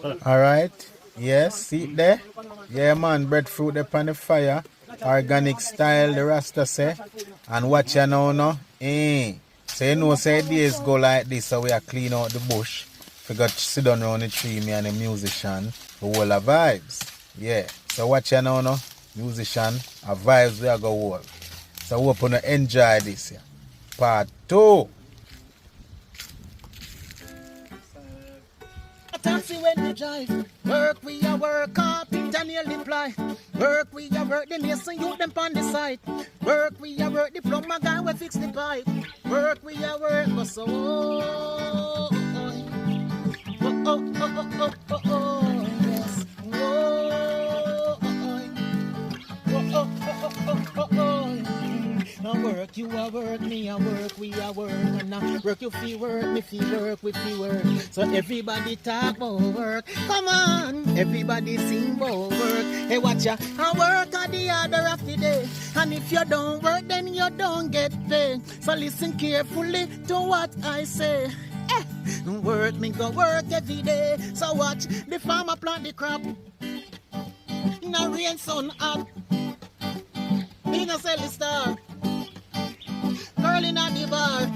Alright. Yes, see it there? Yeah, man, breadfruit up on the fire. Organic style, the Rasta say. And watch you now, no? So you know, say days go like this, so we are clean out the bush. We got sit down around the tree, me and the musician. The whole of vibes. Yeah. So watch you now, no? Musician, a vibes we are go hold. So we hope you enjoy this. Yeah. Part 2. Taxi when we drive, work we a work, carpenter nearly ply. Work we a work, the mason youth them on the side. Work we a work, the plumber guy we fix the pipe. Work we a work, but so oh, yes. Now work, you a work, me a work, we a work. And now work, you feel work, me feel work, we feel work. So everybody talk about work. Come on, everybody sing about work. Hey, watch ya, I work at the other of the day. And if you don't work, then you don't get paid. So listen carefully to what I say. Work, me go work every day. So watch, the farmer plant the crop. Now rain sun up. Me no sell the star. Girl in the bar,